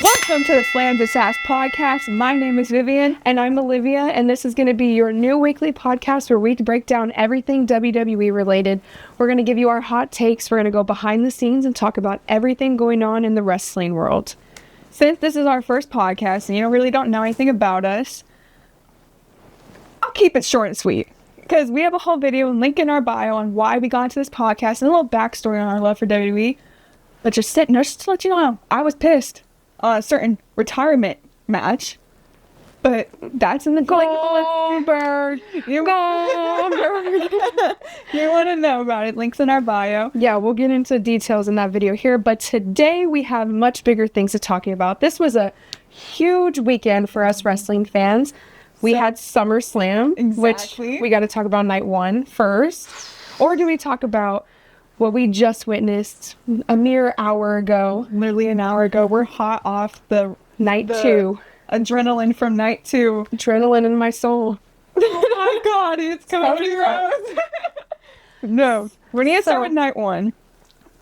Welcome to the Slams and Sass podcast. My name is Vivian. And I'm Olivia, and this is going to be your new weekly podcast where we break down everything WWE related. We're going to give you our hot takes. We're going to go behind the scenes and talk about everything going on in the wrestling world. Since this is our first podcast and you really don't know anything about us, I'll keep it short and sweet. Because we have a whole video and link in our bio on why we got into this podcast and a little backstory on our love for WWE. But just to let you know, I was pissed on a certain retirement match. But that's in the Goldberg. You want to know about it. Links in our bio. Yeah, we'll get into details in that video here. But today we have much bigger things to talk about. This was a huge weekend for us wrestling fans. We had SummerSlam, which we got to talk about night one first. Or do we talk about what we just witnessed a mere hour ago? Literally an hour ago. We're hot off the night two. Adrenaline from night two. Adrenaline in my soul. Oh my god, it's Cody Rhodes. No, we need to start with night one.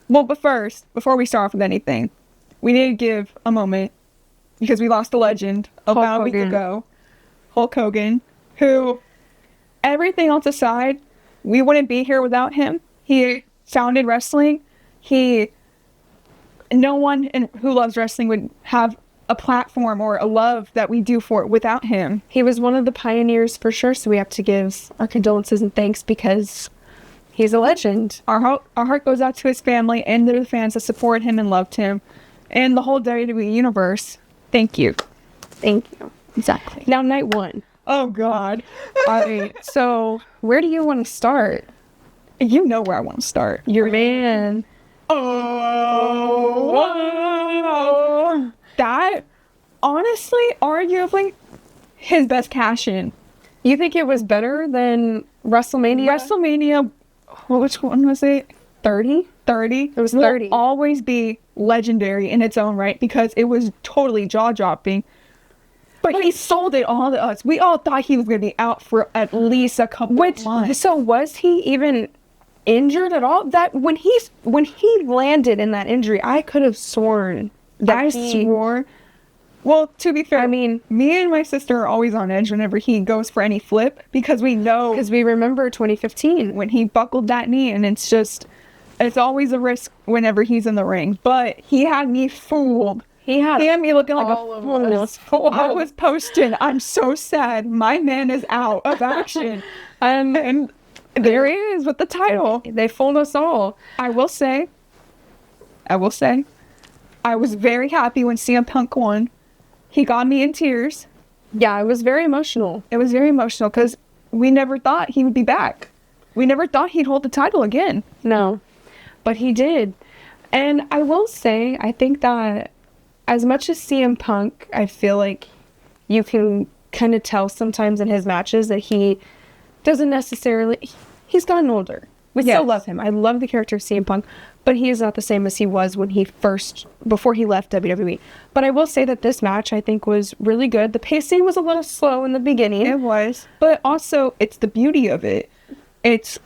Well, but first, before we start off with anything, we need to give a moment because we lost a legend about a week ago. Hulk Hogan, who, everything else aside, we wouldn't be here without him. He founded wrestling. No one who loves wrestling would have a platform or a love that we do for it without him. He was one of the pioneers for sure, so we have to give our condolences and thanks because he's a legend. Our heart goes out to his family and to the fans that supported him and loved him and the whole WWE universe. Thank you. Thank you. Exactly. Now, night one. Oh, God. All right, so where do you want to start? You know where I want to start. Your man. Oh. That, honestly, arguably, his best cash-in. You think it was better than WrestleMania? WrestleMania, which one was it? 30? 30? It was 30. Will always be legendary in its own right because it was totally jaw-dropping. But he sold it all to us. We all thought he was going to be out for at least a couple of months. So was he even injured at all? That when he landed in that injury, I could have sworn that swore. Well, to be fair, I mean, me and my sister are always on edge whenever he goes for any flip because we know. Because we remember 2015 when he buckled that knee, and it's always a risk whenever he's in the ring. But he had me fooled. He had me looking like a fool. I was posting, I'm so sad. My man is out of action. and there he is with the title. They fooled us all. I will say, I was very happy when CMPunk won. He got me in tears. Yeah, it was very emotional. It was very emotional because we never thought he would be back. We never thought he'd hold the title again. No, but he did. And I will say, I think that as much as CM Punk, I feel like you can kind of tell sometimes in his matches that he doesn't necessarily... He's gotten older. We still love him. I love the character of CM Punk, but he is not the same as he was before he left WWE. But I will say that this match, I think, was really good. The pacing was a little slow in the beginning. It was. But also, it's the beauty of it. It's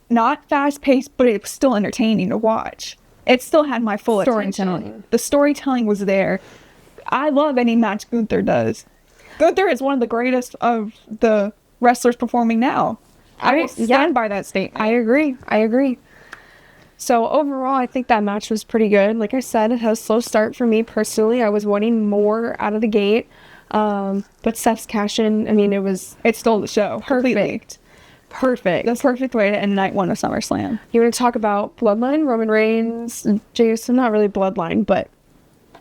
not fast-paced, but it's still entertaining to watch. It still had my full attention. The storytelling was there. I love any match Gunther does. Gunther is one of the greatest of the wrestlers performing now. I stand by that statement. I agree. So overall, I think that match was pretty good. Like I said, it had a slow start for me personally. I was wanting more out of the gate. But Seth's cash-in, I mean, it stole the show. Perfect. The perfect way to end night one of SummerSlam. You want to talk about Bloodline, Roman Reigns, Jey Uso? Not really Bloodline, but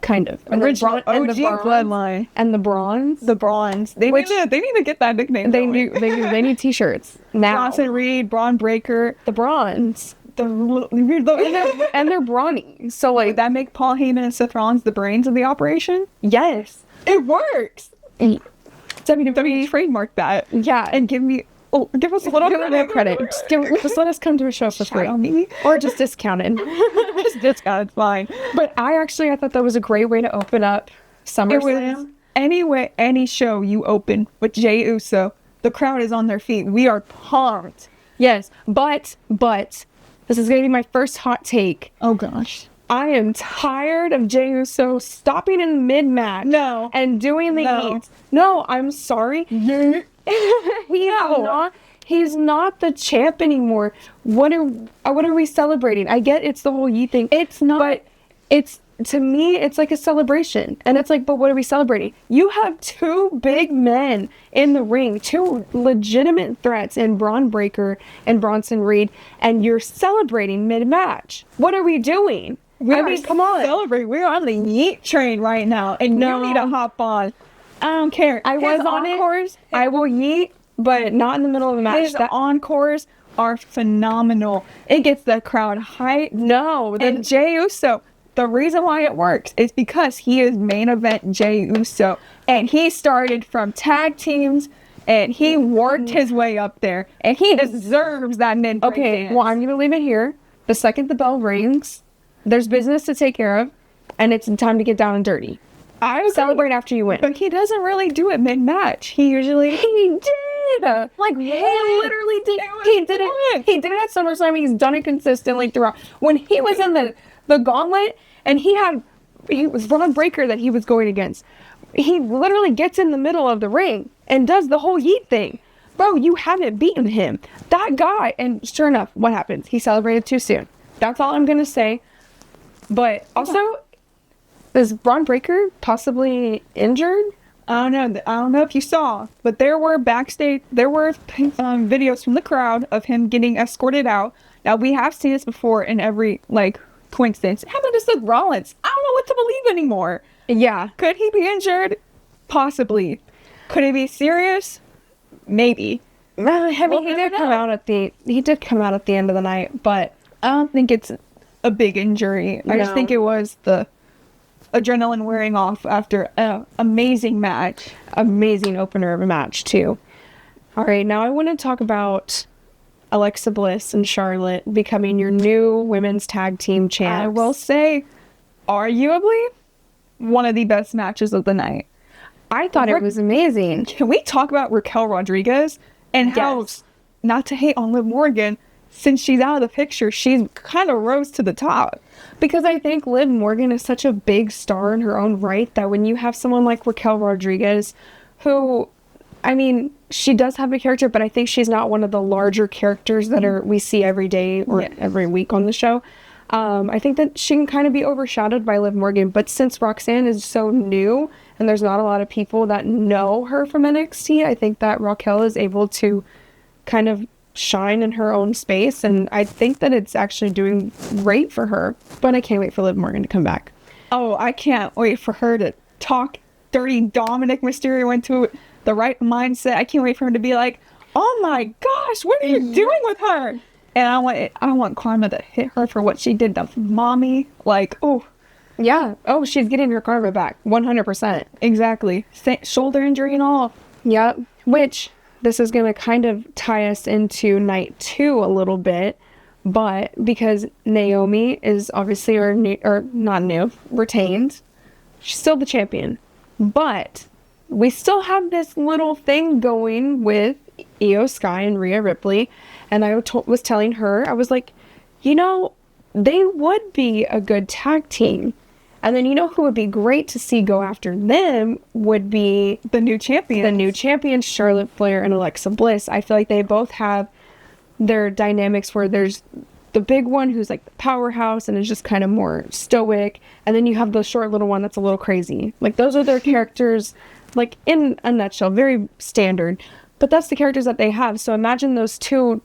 kind of. Original OG Bloodline. And the Bronze. The Bronze. They need to get that nickname. They need t-shirts now. Bronson Reed, Braun Breaker, the Bronze. And they're brawny. So like that make Paul Heyman and Seth Rollins the brains of the operation? Yes. It works. WWE trademarked that. Yeah. And give us a little credit. Just let us come to a show for free. Or just discounted. Just discounted, fine. But I thought that was a great way to open up SummerSlam. Any show you open with Jey Uso, the crowd is on their feet. We are pumped. Yes, but this is going to be my first hot take. Oh gosh. I am tired of Jey Uso stopping in mid-match. No. And doing the No. eats. No, I'm sorry. He's not the champ anymore. What are we celebrating? I get it's the whole Yi thing. It's not. But it's, to me, it's like a celebration. And it's like, but what are we celebrating? You have two big men in the ring, two legitimate threats in Braun Breaker and Bronson Reed, and you're celebrating mid-match. What are we doing? Come on. Celebrate. We're on the Yeet train right now, and you need to hop on. I don't care. I was on it. I will Yeet, but not in the middle of the match. His encores are phenomenal. It gets the crowd hyped. And Jey Uso, the reason why it works is because he is main event Jey Uso, and he started from tag teams, and he worked his way up there, and he deserves that mid. Okay, well, I'm gonna leave it here. The second the bell rings, there's business to take care of, and it's time to get down and dirty. I celebrate after you win. But he doesn't really do it mid-match. He did. Like, he literally did. He did it. He did it at SummerSlam. He's done it consistently throughout. When he was in the gauntlet, and he was Braun Breaker that he was going against. He literally gets in the middle of the ring and does the whole Yeet thing. Bro, you haven't beaten him. That guy. And sure enough, what happens? He celebrated too soon. That's all I'm going to say. But also, is Braun Breaker possibly injured? I don't know if you saw, but there were videos from the crowd of him getting escorted out. Now, we have seen this before in every, coincidence. It happened to Seth Rollins. I don't know what to believe anymore. Yeah. Could he be injured? Possibly. Could he be serious? Maybe. He did come out at the end of the night, but I don't think it's a big injury. I just think it was the adrenaline wearing off after an amazing match. Amazing opener of a match, too. All right, now I want to talk about Alexa Bliss and Charlotte becoming your new women's tag team champs. I will say, arguably, one of the best matches of the night. I thought it was amazing. Can we talk about Raquel Rodriguez and how, not to hate on Liv Morgan, since she's out of the picture, she's kind of rose to the top. Because I think Liv Morgan is such a big star in her own right that when you have someone like Raquel Rodriguez, who, I mean, she does have a character, but I think she's not one of the larger characters that we see every day or every week on the show. I think that she can kind of be overshadowed by Liv Morgan, but since Roxanne is so new and there's not a lot of people that know her from NXT, I think that Raquel is able to kind of shine in her own space, and I think that it's actually doing great for her. But I can't wait for Liv Morgan to come back. Oh, I can't wait for her to talk dirty Dominic Mysterio into the right mindset. I can't wait for him to be like, oh my gosh, what are you doing with her? And I want karma to hit her for what she did to mommy. Yeah. Oh, she's getting her karma back. 100%. Exactly. Shoulder injury and all. Yep. Which, this is going to kind of tie us into night 2 a little bit. But because Naomi is obviously retained. She's still the champion. But we still have this little thing going with Io Sky and Rhea Ripley. And I was telling her, I was like, they would be a good tag team. And then who would be great to see go after them would be the new champions. The new champions, Charlotte Flair and Alexa Bliss. I feel like they both have their dynamics where there's the big one who's like the powerhouse and is just kind of more stoic. And then you have the short little one that's a little crazy. Like, those are their characters, like, in a nutshell, very standard. But that's the characters that they have. So imagine those two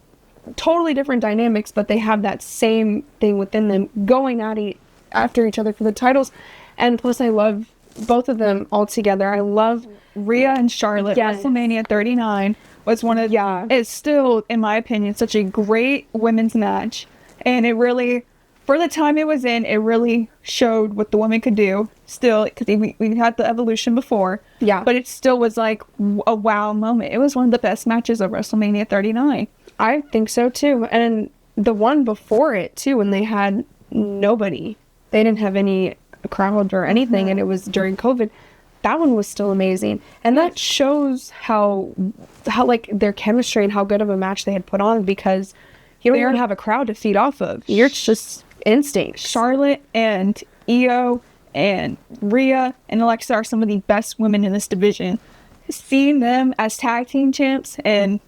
totally different dynamics, but they have that same thing within them going after each other for the titles. And plus, I love both of them all together. I love Rhea and Charlotte. Yes. WrestleMania 39 was it's still, in my opinion, such a great women's match. And it really, for the time it was in, it really showed what the women could do. Still, because we had the evolution before. Yeah. But it still was like a wow moment. It was one of the best matches of WrestleMania 39. I think so too. And the one before it too, when they had nobody, they didn't have any crowd or anything, and it was during COVID. That one was still amazing. And that shows how like their chemistry and how good of a match they had put on, because you don't even have a crowd to feed off of. It's instinct. Charlotte and Io and Rhea and Alexa are some of the best women in this division. Seeing them as tag team champs and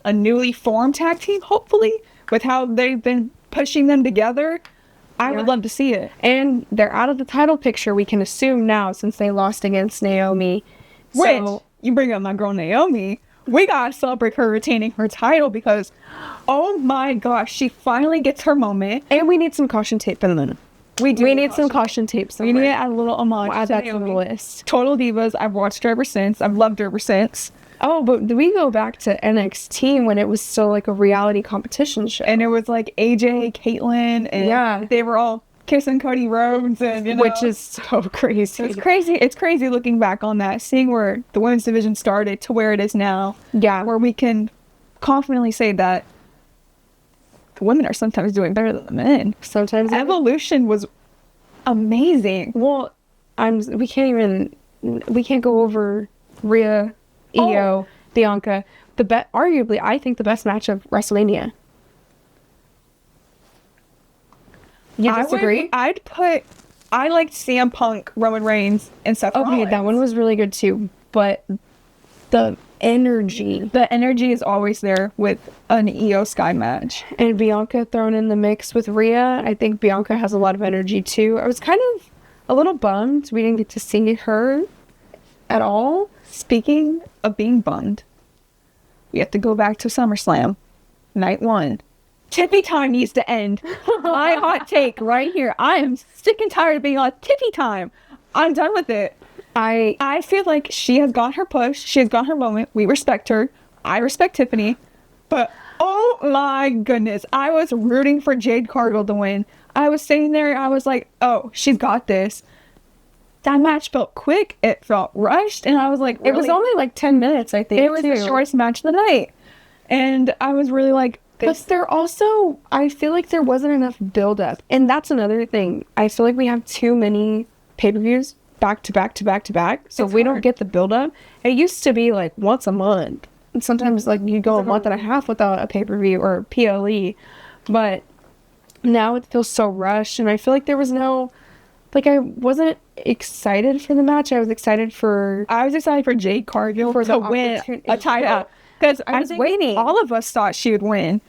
a newly formed tag team, hopefully, with how they've been pushing them together, I would love to see it. And they're out of the title picture, we can assume now, since they lost against Naomi. Which, you bring up my girl Naomi, we gotta celebrate her retaining her title because, oh my gosh, she finally gets her moment. And we need some caution tape in them. We need some caution tape somewhere. We need to add a little homage. We'll add that to the list. Total Divas, I've watched her ever since. I've loved her ever since. Oh, but we go back to NXT when it was still like a reality competition show. And it was like AJ, Caitlyn, and they were all kissing Cody Rhodes, and you know, which is so crazy. It's crazy. It's crazy looking back on that, seeing where the women's division started to where it is now. Yeah. Where we can confidently say that the women are sometimes doing better than the men. Sometimes Evolution was amazing. Well, we can't go over Rhea, Io, Bianca. Arguably, I think the best match of WrestleMania. You disagree? I liked CM Punk, Roman Reigns, and sethrollins. Okay, that one was really good too. But the energy is always there with an Io Sky match. And Bianca thrown in the mix with Rhea. I think Bianca has a lot of energy too. I was kind of a little bummed we didn't get to see her at all. Speaking of being bummed, we have to go back to SummerSlam, night 1. Tippy time needs to end. My hot take right here. I am sick and tired of being on Tippy time. I'm done with it. I feel like she has got her push. She has got her moment. We respect her. I respect Tiffany. But oh my goodness, I was rooting for Jade Cargill to win. I was sitting there. I was like, oh, she's got this. That match felt quick. It felt rushed. And I was like, really? It was only like 10 minutes, I think. It was the shortest match of the night. And I was really like, but there also, I feel like there wasn't enough build-up. And that's another thing. I feel like we have too many pay-per-views back to back to back to back. So we don't get the build-up. It used to be like once a month. And sometimes like you go a month and a half without a pay-per-view or PLE. But now it feels so rushed. And I feel like there was no... Like, I wasn't excited for the match. I was excited for Jade Cargill to win a title. Because I was waiting. All of us thought she would win.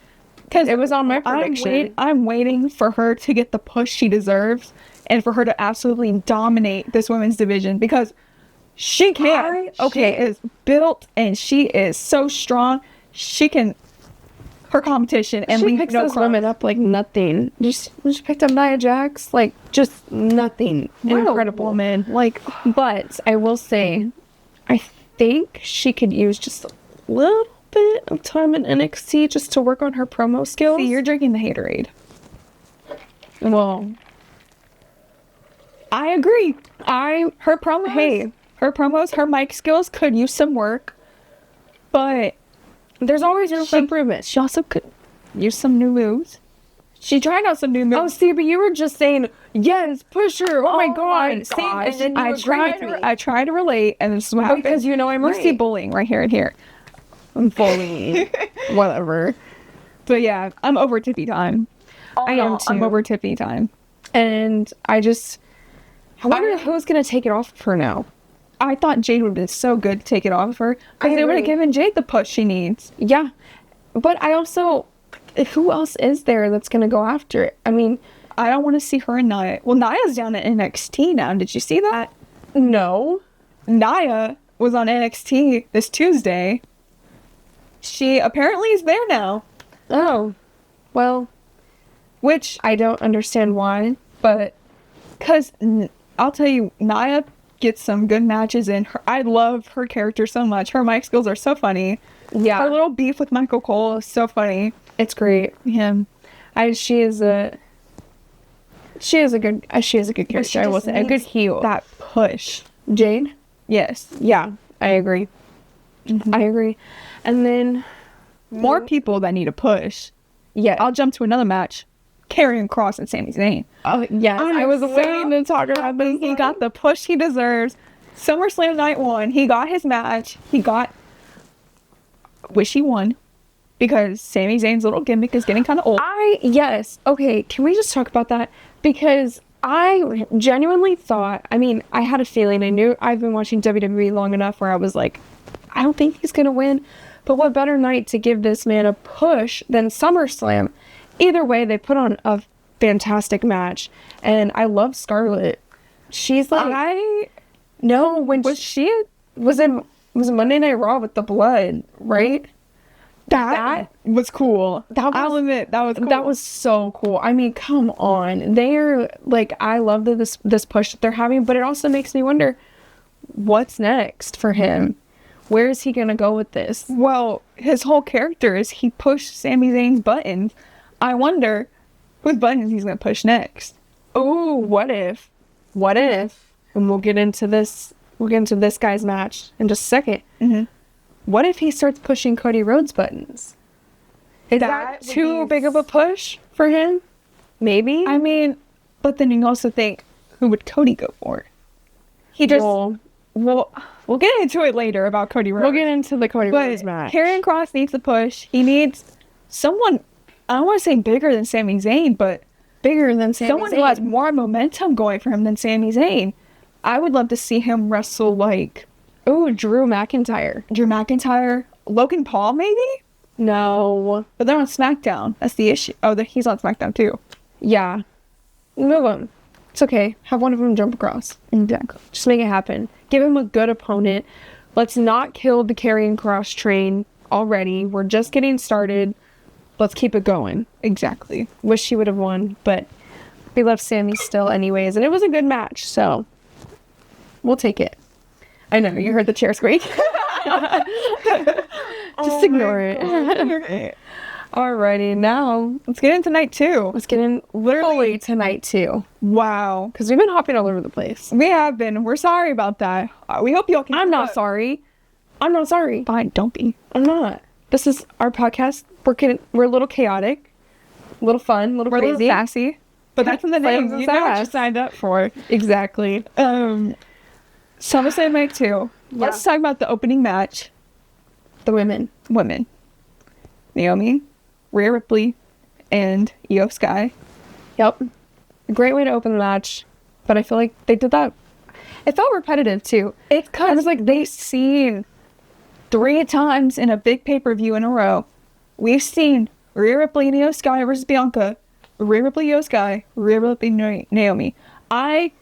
Because it was on my prediction. I'm waiting for her to get the push she deserves and for her to absolutely dominate this women's division. Because she can. She is built and she is so strong. She can... her competition and she picks those women up like nothing. She picked up Nia Jax like just nothing. Incredible woman. But I will say, I think she could use just a little bit of time in NXT just to work on her promo skills. See, you're drinking the haterade. Well, I agree. Her promos, her mic skills could use some work, but there's always room for improvement. She also could use some new moves. She tried out some new moves. Oh, see, but you were just saying, yes, push her. Oh my god. See, and then I try to relate, and this is what happens. Because you know I'm right. You see bullying right here and here. I'm bullying. Whatever. But yeah, I'm over Tippy time. I am too. I'm over Tippy time. And I wonder who's going to take it off of her now. I thought Jade would have been so good to take it off of her. Because they would have given Jade the push she needs. Yeah. But I also... who else is there that's going to go after it? I mean... I don't want to see her and Nia. Well, Nia's down at NXT now. Did you see that? No. Nia was on NXT this Tuesday. She apparently is there now. Oh. Well... which I don't understand why, but... because I'll tell you, Nia... gets some good matches in. I love her character so much. Her mic skills are so funny. Yeah. Her little beef with Michael Cole is so funny. It's great. Him. She is a good character. I will say a good heel. That push. Jade? Yes. Yeah, I agree. Mm-hmm. I agree. And then more people that need a push. Yeah. I'll jump to another match. Karrion Kross and Sami Zayn. Oh, yes. I was waiting to talk about this. He got the push he deserves. SummerSlam night 1. He got his match. Wish he won. because Sami Zayn's little gimmick is getting kind of old. Yes. Okay, can we just talk about that? Because I genuinely thought, I mean, I had a feeling, I knew I've been watching WWE long enough where I was like, I don't think he's gonna win. But what better night to give this man a push than SummerSlam? Either way, they put on a fantastic match. And I love Scarlett. She's like, when she was in Monday Night Raw with the blood, right? That was cool. I'll admit, that was cool. That was so cool. I mean, come on. They're like, I love this push that they're having, but it also makes me wonder, what's next for him? Where is he gonna go with this? Well, his whole character is he pushed Sami Zayn's buttons. I wonder whose buttons he's gonna push next. Oh, what if? And we'll get into this guy's match in just a second. Mm-hmm. What if he starts pushing Cody Rhodes' buttons? Is that too big of a push for him? Maybe. I mean, but then you also think, who would Cody go for? He just... Well, we'll get into it later about Cody Rhodes. We'll get into the Cody Rhodes match. Karrion Kross needs a push. He needs someone, I don't want to say bigger than Sami Zayn, but someone who has more momentum going for him than Sami Zayn. I would love to see him wrestle like... Oh, Drew McIntyre. Logan Paul, maybe? No. But they're on SmackDown. That's the issue. Oh, he's on SmackDown too. Yeah. Move on. It's okay. Have one of them jump across. Exactly. Just make it happen. Give him a good opponent. Let's not kill the Karrion Kross train already. We're just getting started. Let's keep it going. Exactly. Wish she would have won, but we love Sami still anyways. And it was a good match, so we'll take it. I know, you heard the chair squeak. Just ignore it. Okay. Alrighty, now let's get into night 2. Let's get in fully to night 2. Wow. Because we've been hopping all over the place. We have been. We're sorry about that. We hope y'all can... I'm not sorry. Fine, don't be. I'm not. This is our podcast. We're a little chaotic, a little fun, a little crazy. We're a little sassy. But that's in the name. You know what you signed up for. Exactly. SummerSlam night 2. Yeah. Let's talk about the opening match. The women. Naomi, Rhea Ripley, and Io Sky. Yep. A great way to open the match. But I feel like they did that. It felt repetitive too. It's because they've seen 3 times in a big pay-per-view in a row. We've seen Rhea Ripley and Io Sky versus Bianca. Rhea Ripley, Io Sky. Rhea Ripley, Naomi. I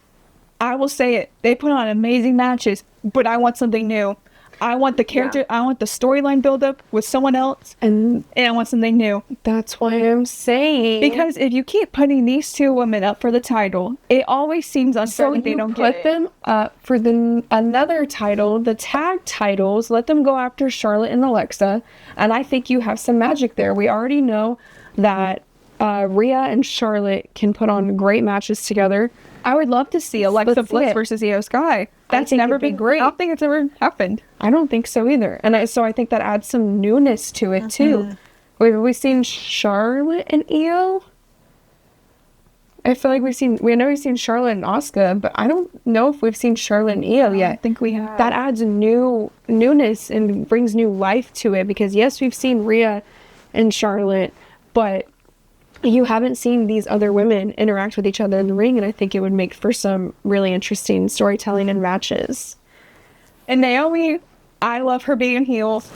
will say it. They put on amazing matches, but I want something new. I want the character. Yeah. I want the storyline build-up with someone else, and I want something new. That's what I'm saying. Because if you keep putting these 2 women up for the title, it always seems unfair that they don't get it. Put them up for another title, the tag titles. Let them go after Charlotte and Alexa, and I think you have some magic there. We already know that Rhea and Charlotte can put on great matches together. I would love to see Alexa Bliss versus Io Sky. That's never been great. I don't think it's ever happened. I don't think so either. And so I think that adds some newness to it too. Have we seen Charlotte and Io? I feel like we've seen Charlotte and Asuka, but I don't know if we've seen Charlotte and Io yet. I think we have. That adds newness and brings new life to it because yes, we've seen Rhea and Charlotte, but you haven't seen these other women interact with each other in the ring, and I think it would make for some really interesting storytelling and matches. And Naomi, I love her being heels.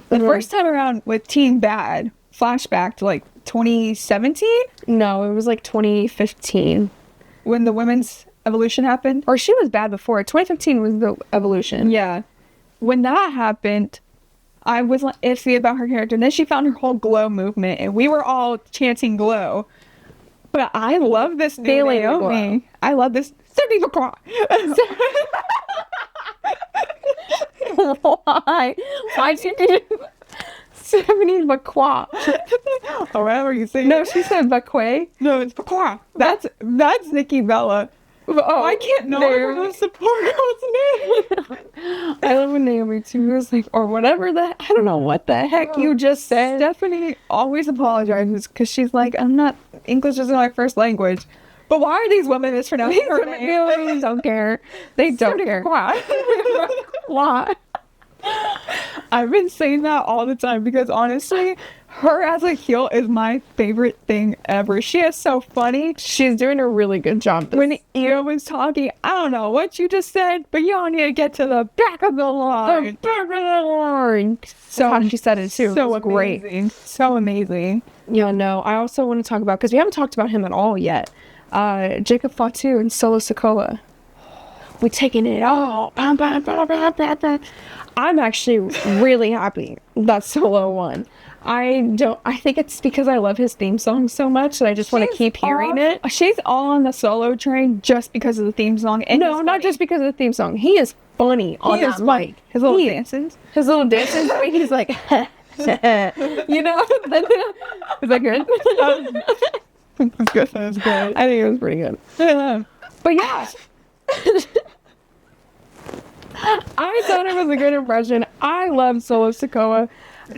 The first time around with Team Bad, flashback to like 2017? No, it was like 2015. When the women's evolution happened? Or she was bad before. 2015 was the evolution. Yeah. When that happened, I was like iffy about her character. And then she found her whole glow movement, and we were all chanting glow. But I love this new Naomi. I love this. Why? Why did you do 70 Bakwa? Or whatever you say. No, she said Bakwe. No, it's Bakwa. That's Nikki Bella. Oh, I can't know the support girl's name. I love when Naomi too was like, or whatever I don't know what the heck you just said. Stephanie always apologizes because she's like, English isn't my first language. But why are these women mispronouncing her name? They don't care. They don't care. Why? I've been saying that all the time because honestly, Her as a heel is my favorite thing ever. She is so funny. She's doing a really good job. When Io was talking, I don't know what you just said, but y'all need to get to the back of the line. The back of the line. So how she said it too. So It was great. amazing. So amazing. Yeah, no. I also want to talk about, because we haven't talked about him at all yet. Jacob Fatu and Solo Sikoa. We taking it all. I'm actually really happy that Solo won. I think it's because I love his theme song so much that I just want to keep hearing it. She's all on the Solo train just because of the theme song. And No, not just because of the theme song. He is funny on that mic. His little dances. His little dances. I mean, he's like, you know? Is that good? That was good. I think it was pretty good. Yeah. But yeah. I thought it was a good impression. I love Solo Sikoa.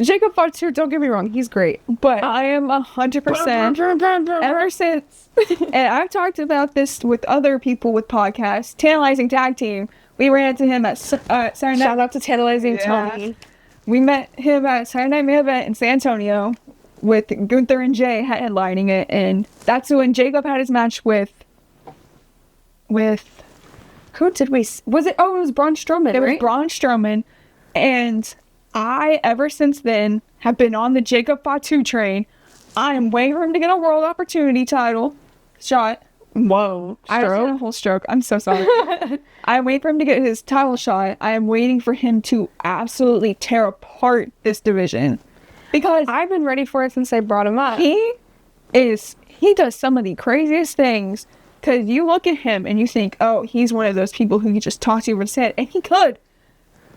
Jacob Fatu, don't get me wrong, he's great. But I am 100% ever since, and I've talked about this with other people with podcasts, Tantalizing Tag Team. We ran into him at Saturday Night. Shout out to Tantalizing Tony. We met him at Saturday Night Main Event in San Antonio with Gunther and Jay headlining it, and that's when Jacob had his match with Who did we... Was it... Oh, it was Braun Strowman, It was right? Braun Strowman, and I, ever since then, have been on the Jacob Fatu train. I am waiting for him to get a world opportunity title shot. Whoa. I had a Stroke? whole stroke. I'm so sorry. I'm waiting for him to get his title shot. I am waiting for him to absolutely tear apart this division. Because I've been ready for it since I brought him up. he does some of the craziest things. Because you look at him and you think, oh, he's one of those people who you just talk to over his head. And he could.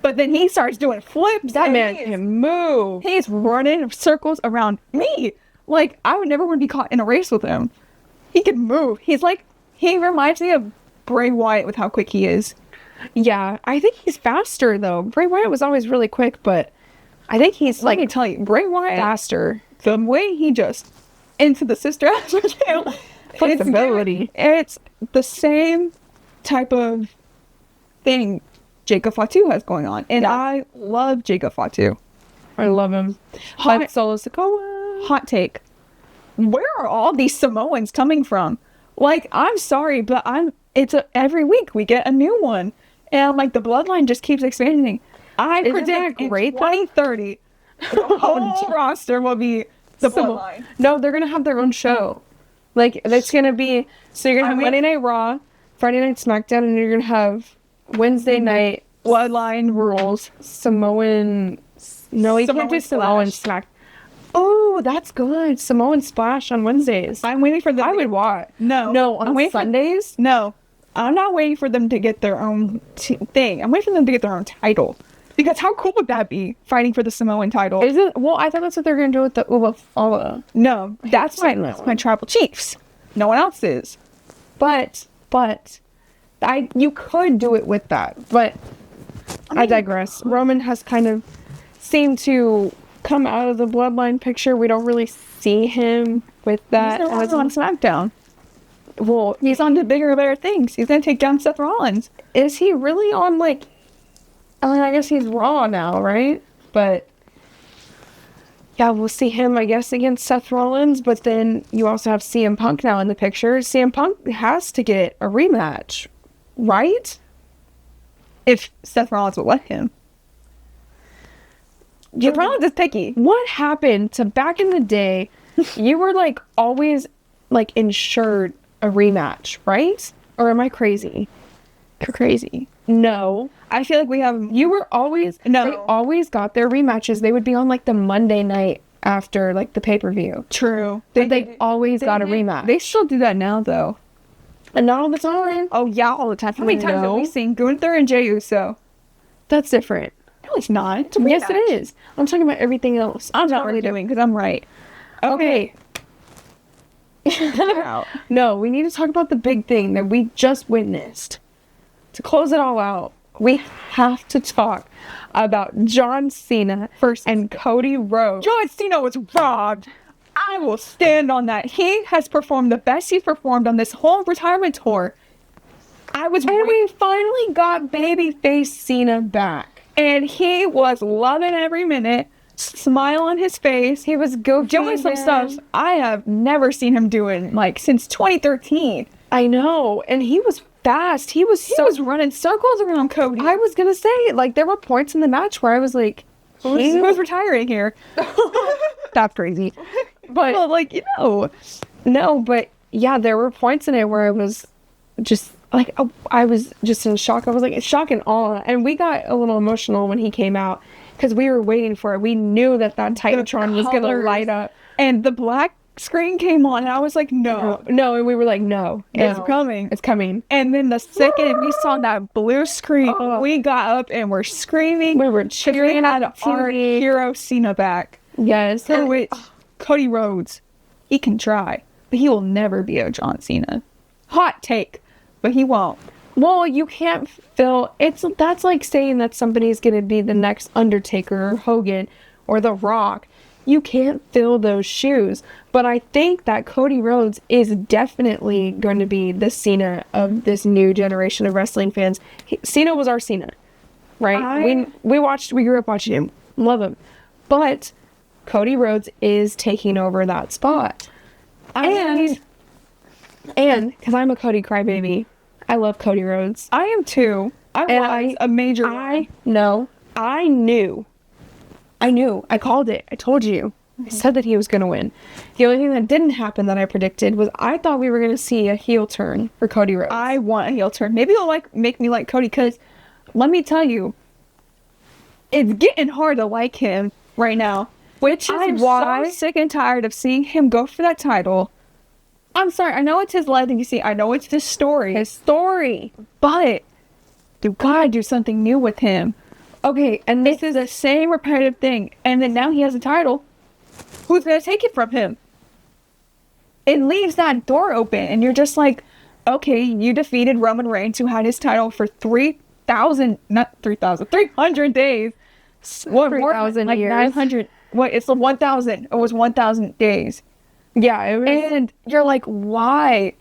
But then he starts doing flips. That and man can move. He's running circles around me. Like, I would never want to be caught in a race with him. He can move. He reminds me of Bray Wyatt with how quick he is. Yeah, I think he's faster, though. Bray Wyatt was always really quick, but I think he's, Let me tell you, Bray Wyatt, faster. the way he just into the sister Flexibility. It's the same type of thing Jacob Fatu has going on. And I love Jacob Fatu. I love him. Hot, Solo Sikoa. hot take. Where are all these Samoans coming from? Like, I'm sorry, but every week we get a new one. And like the bloodline just keeps expanding. I Isn't predict that great, in 2030 the whole roster will be the bloodline. No, they're gonna have their own show. Like, it's gonna be... So you're gonna have Monday Night Raw, Friday Night SmackDown, and you're gonna have Wednesday night... Bloodline rules. Samoan... No, you can't do Samoan Smack. Oh, that's good. Samoan Splash on Wednesdays. I'm waiting for them. I would watch. No. No, I'm on waiting Sundays? No. I'm not waiting for them to get their own thing. I'm waiting for them to get their own title. Because how cool would that be, fighting for the Samoan title? Is it? Well, I thought that's what they're gonna do with the Uwa. No, that's my tribal chiefs. No one else is. But you could do it with that. But I digress. Roman has kind of seemed to come out of the bloodline picture. We don't really see him with that. He's on SmackDown. Well, He's on to bigger and better things. He's gonna take down Seth Rollins. is he really on, like... I mean, I guess he's Raw now, right? But... yeah, we'll see him, I guess, against Seth Rollins. But then you also have CM Punk now in the picture. CM Punk has to get a rematch, right? If Seth Rollins will let him. Rollins is picky. What happened to back in the day? You were like always like ensured a rematch, right? Or am I crazy? You're crazy. No. I feel like we have. You were always... No. They always got their rematches. They would be on like the Monday night after like the pay-per-view. True. But they always got a rematch. They still do that now, though. And not all the time. Oh, yeah, all the time. How many times have No. we seen Gunther and Jey Uso? That's different. No, it's not. It's a Yes, rematch. it is. I'm talking about everything else. I'm not really doing because I'm right. Okay. No, we need to talk about the big thing that we just witnessed. To close it all out, we have to talk about John Cena and Cody Rhodes. John Cena was robbed. I will stand on that. He has performed the best he's performed on this whole retirement tour. And we finally got babyface Cena back. And he was loving every minute. smile on his face. He was doing some stuff I have never seen him doing, like, since 2013. I know. And he was fast. He was running circles around Cody. I was going to say, like, there were points in the match where I was like, who's retiring here? That's crazy. But, well, like, you know. No, but, yeah, there were points in it where I was just, like, I was just in shock. I was, like, shock and awe. And we got a little emotional when he came out because we were waiting for it. We knew that Titantron was going to light up. And the black screen came on, and I was like, no. No, and we were like, no. It's coming. It's coming. And then the second we saw that blue screen, we got up and we're screaming. We were cheering at our hero Cena back. Yes. For which, Cody Rhodes, he can try, but he will never be a John Cena. Hot take, but he won't. Well, you can't that's like saying that somebody's going to be the next Undertaker or Hogan or The Rock. You can't fill those shoes. But I think that Cody Rhodes is definitely going to be the Cena of this new generation of wrestling fans. Cena was our Cena, right? We grew up watching him. Love him. But Cody Rhodes is taking over that spot. And because I'm a Cody crybaby, I love Cody Rhodes. I am too. I knew. I called it. I told you. I said that he was going to win. The only thing that didn't happen that I predicted was I thought we were going to see a heel turn for Cody Rhodes. I want a heel turn. Maybe it'll make me like Cody, because let me tell you, it's getting hard to like him right now. Which is why I'm so sick and tired of seeing him go for that title. I'm sorry, I know it's his legacy. I know it's his story. But you gotta do something new with him. Okay, and this is the same repetitive thing. And then now he has a title. Who's gonna take it from him? It leaves that door open, and you're just like, okay, you defeated Roman Reigns, who had his title for 300 days. What, 3,000 like years? 900. What? It's 1,000. It was 1,000 days. Yeah, it was. And you're like, why?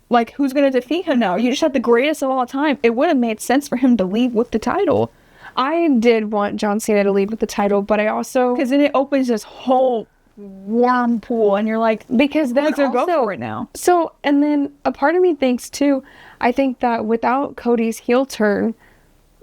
Like, who's gonna defeat him now? You just had the greatest of all time. It would have made sense for him to leave with the title. I did want John Cena to leave with the title, but I also... Because then it opens this whole whirlpool, and you're like... Because then also... go for it now. So, and then a part of me thinks, too, I think that without Cody's heel turn,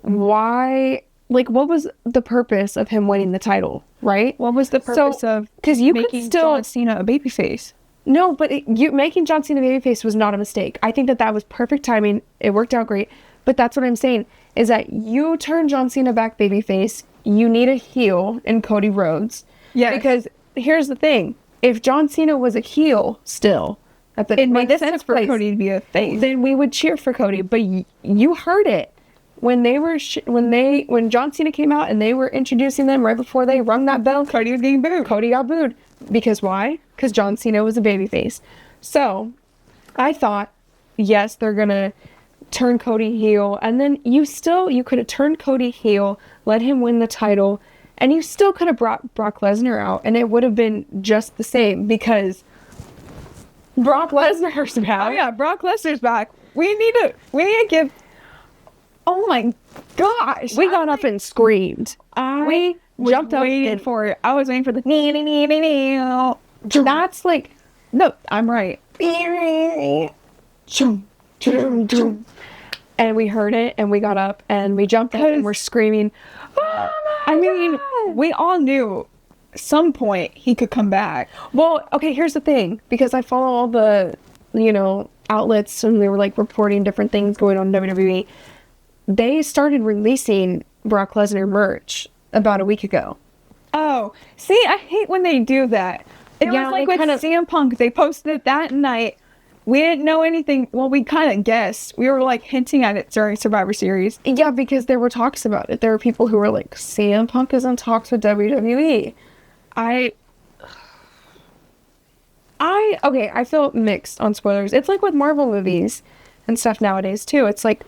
why... Like, what was the purpose of him winning the title, right? What was the purpose of because you making could still... John Cena a babyface? No, but making John Cena babyface was not a mistake. I think that was perfect timing. It worked out great. But that's what I'm saying, is that you turn John Cena back babyface, you need a heel in Cody Rhodes. Yeah. Because here's the thing. If John Cena was a heel still, it makes sense for Cody to be a face. Then we would cheer for Cody. But you heard it. When John Cena came out and they were introducing them right before they rung that bell, Cody was getting booed. Cody got booed. Because why? Because John Cena was a babyface. So, I thought, yes, they're going to turn Cody heel, and then you could have turned Cody heel, let him win the title, and you still could have brought Brock Lesnar out, and it would have been just the same, because Brock Lesnar's back. Oh yeah, Brock Lesnar's back. We need to give... Oh my gosh. We got up and screamed. We jumped up waiting for it. I was waiting for the... That's like... No, I'm right. And we heard it, and we got up, and we jumped up, and we're screaming. We all knew at some point he could come back. Well, okay, here's the thing. Because I follow all the, outlets, and they were, reporting different things going on in WWE. They started releasing Brock Lesnar merch about a week ago. Oh, see, I hate when they do that. It was like with CM Punk. They posted it that night. We didn't know anything. Well, we kind of guessed. We were hinting at it during Survivor Series. Yeah, because there were talks about it. There were people who were like, CM Punk is in talks with WWE. I feel mixed on spoilers. It's like with Marvel movies and stuff nowadays, too. It's like,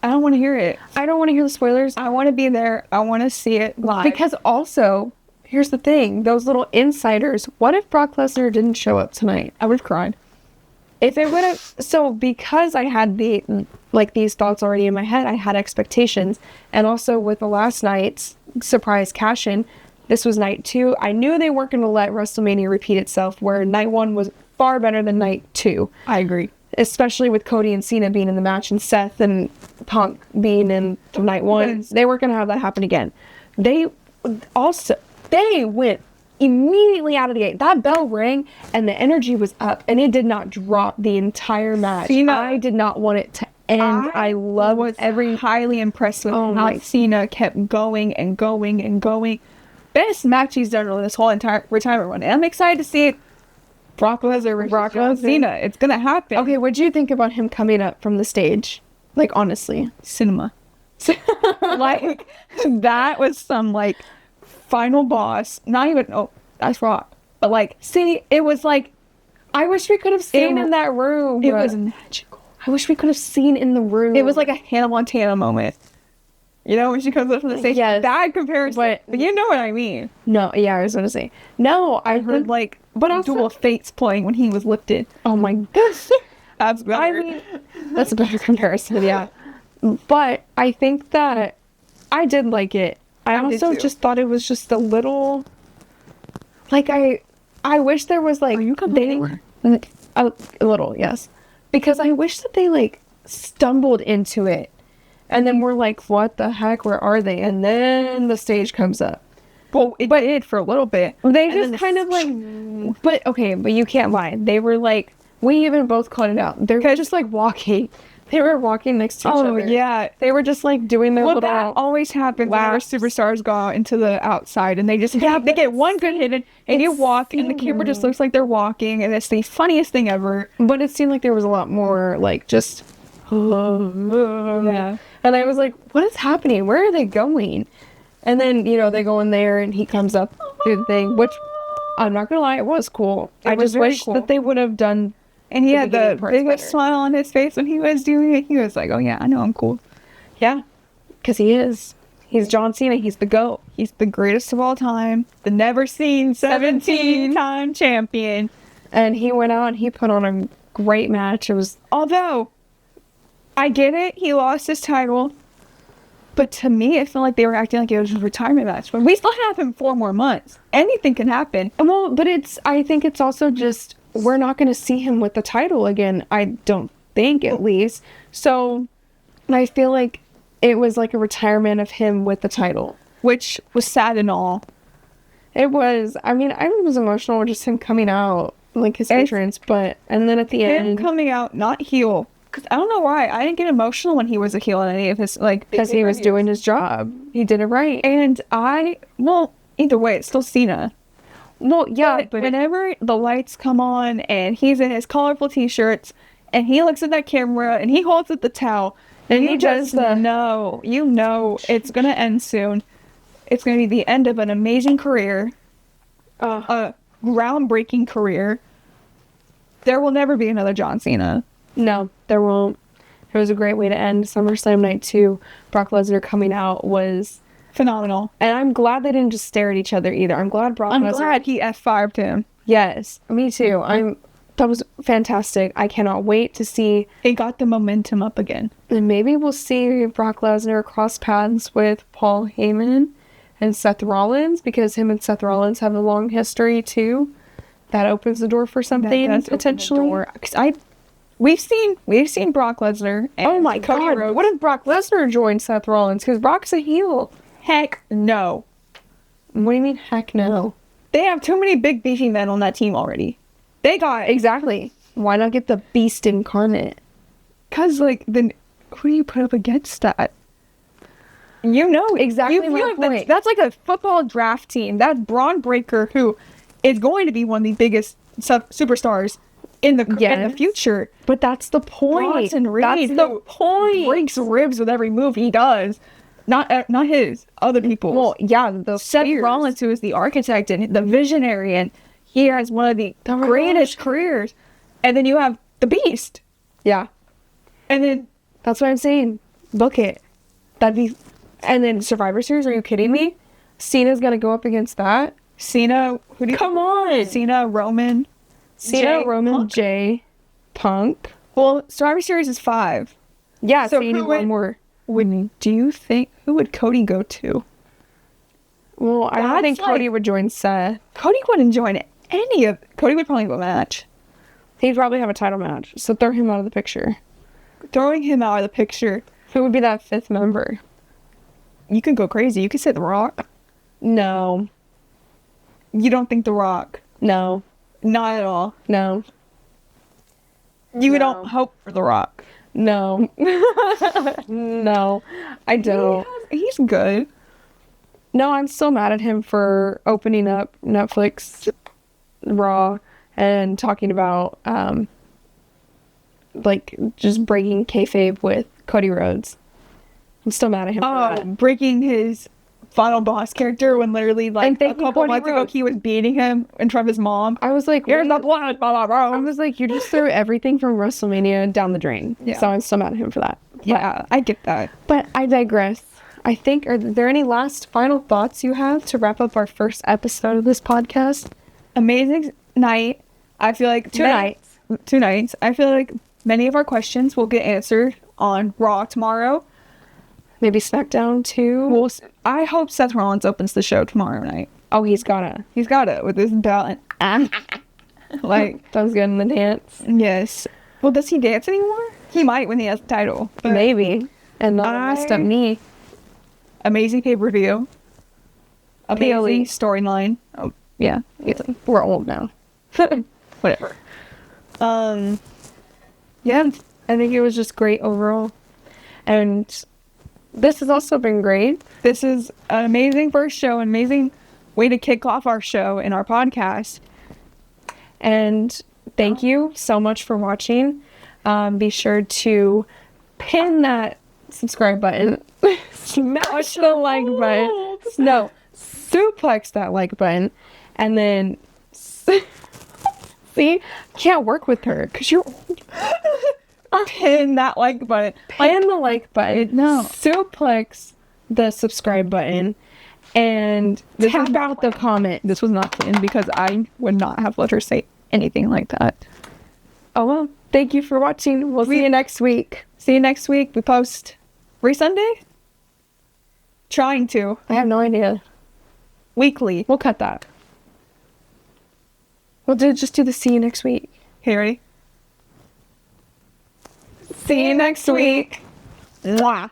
I don't want to hear it. I don't want to hear the spoilers. I want to be there. I want to see it live. Because also, here's the thing. Those little insiders, what if Brock Lesnar didn't show up tonight? I would have cried. If it would have... So, because I had these thoughts already in my head, I had expectations. And also, with the last night's surprise cash-in, This was night 2. I knew they weren't going to let WrestleMania repeat itself, where night 1 was far better than night 2. I agree. Especially with Cody and Cena being in the match and Seth and Punk being in the night 1. They weren't going to have that happen again. They went immediately out of the gate. That bell rang and the energy was up, and it did not drop the entire match. I did not want it to end. I was highly impressed with how Cena kept going and going and going. Best match he's done in this whole entire retirement run. And I'm excited to see it. Brock Lesnar versus Cena. It's gonna happen. Okay, what'd you think about him coming up from the stage? Like, honestly. Cinema. Like, that was some, like, final boss. Not even, that's Rock. But, like, see, it was like, I wish we could have seen in that room. It was magical. I wish we could have seen in the room. It was like a Hannah Montana moment. You know, when she comes up from the stage? Yes. Bad comparison. But you know what I mean. No, yeah, I was going to say. No, I heard, like, but also, Duel of Fates playing when he was lifted. Oh my gosh. That's better. I mean, that's a better comparison, yeah. But I think that I did like it. I also just thought it was just a little, like, I wish there was, like, a little, yes. Because I wish that they, like, stumbled into it. And then we're like, what the heck? Where are they? And then the stage comes up. Well, it did for a little bit. They just kind of like, but you can't lie. They were like, we even both called it out. They're just like walking. They were walking next to each other. Oh, yeah. They were just like doing their little... that always happens when our superstars go out into the outside and they just they get one good hit in, and you walk and the camera just looks like they're walking, and it's the funniest thing ever. But it seemed like there was a lot more like just... yeah. And I was like, what is happening? Where are they going? And then, you know, they go in there and he comes up, do the thing, which I'm not gonna lie, it was cool. I just wish that they would have done. And he had the biggest smile on his face when he was doing it. He was like, oh yeah, I know I'm cool. Yeah, because he is. He's John Cena. He's the GOAT. He's the greatest of all time. The never seen 17-time champion. And he went out and he put on a great match. It was, although I get it, he lost his title, but to me, it felt like they were acting like it was a retirement match. But we still have him 4 more months. Anything can happen. Well, but I think it's also just, we're not going to see him with the title again. I don't think, at least. So I feel like it was like a retirement of him with the title, which was sad and all. It was. I mean, I was emotional with just him coming out, like his entrance, and then at the end, him coming out not heel. Because I don't know why. I didn't get emotional when he was a heel in any of his, like... Because he was doing his job. He did it right. And either way, it's still Cena. Well, yeah, but whenever the lights come on and he's in his colorful t-shirts and he looks at that camera and he holds up the towel and he just you know it's going to end soon. It's going to be the end of an amazing career. A groundbreaking career. There will never be another John Cena. No, there won't. It was a great way to end SummerSlam Night 2. Brock Lesnar coming out was phenomenal. And I'm glad they didn't just stare at each other either. I'm glad he F5'd him. Yes, me too. That was fantastic. I cannot wait to see. It got the momentum up again. And maybe we'll see Brock Lesnar cross paths with Paul Heyman and Seth Rollins, because him and Seth Rollins have a long history too. That opens the door for something potentially. Because we've seen Brock Lesnar. And oh my God! Rhodes. What if Brock Lesnar joined Seth Rollins? Because Brock's a heel. Heck no. What do you mean? Heck no. They have too many big beefy men on that team already. They got exactly. Why not get the Beast incarnate? Because then who do you put up against that? You know exactly my point. That's like a football draft team. That's Braun Breaker, who is going to be one of the biggest superstars in the future. But that's the point. Bronson Reed, that's the point. Breaks ribs with every move he does. Not his, other people. Well, yeah, the Seth Rollins, who is the architect and the visionary, and he has one of the greatest careers. And then you have the Beast. Yeah. And then that's what I'm saying. Book it. That'd be. And then Survivor Series, are you kidding me? Cena's gonna go up against that. Cena, come on. Cena, Roman, Jay, Punk. Well, Survivor Series is 5. Yeah, so you need one more. Do you think, who would Cody go to? Well, I don't think That's Cody like- would join Seth. Cody wouldn't join any of. Cody would probably have a match. He'd probably have a title match. So throw him out of the picture. Throwing him out of the picture. Who would be that fifth member? You could go crazy. You could say The Rock. No. You don't think The Rock? No. Not at all. No. You No. don't hope for The Rock. No. No. I don't. He's good. No, I'm still mad at him for opening up Netflix Raw and talking about like just breaking kayfabe with Cody Rhodes. I'm still mad at him for that. Breaking his final boss character when literally like And a thank you, couple Cody months ago Rhodes. he was beating him in front of his mom. I was like, Here's the what? blood, blah, blah, blah. I was like, you just threw everything from WrestleMania down the drain. Yeah. So I'm still mad at him for that. Yeah, I get that. But I digress. I think, are there any last final thoughts you have to wrap up our first episode of this podcast? Amazing night. I feel like Two nights. 2 nights. I feel like many of our questions will get answered on Raw tomorrow. Maybe SmackDown too? I hope Seth Rollins opens the show tomorrow night. Oh, he's gotta. He's got it with his belt and like, Sounds good in the dance. yes. Well, does he dance anymore? He might when he has the title. But Maybe. And not a messed up knee. amazing pay-per-view. Amazing PLE. storyline. Oh, Yeah. We're old now. whatever. Yeah. I think it was just great overall. And this has also been great. This is an amazing first show, an amazing way to kick off our show and our podcast. And thank you so much for watching. Be sure to pin that subscribe button. Smash the like button. No, suplex that like button. And then, see, can't work with her because you're Pin that like button. pin the like button. No. Suplex the subscribe button. And This tap is out the comment. This was not planned because I would not have let her say anything like that. Oh, well, thank you for watching. We'll see you next week. See you next week. We post every Sunday? Trying to. I have no idea. Weekly. We'll cut that. We'll just do the see you next week. Okay, ready? See you next week. Mwah.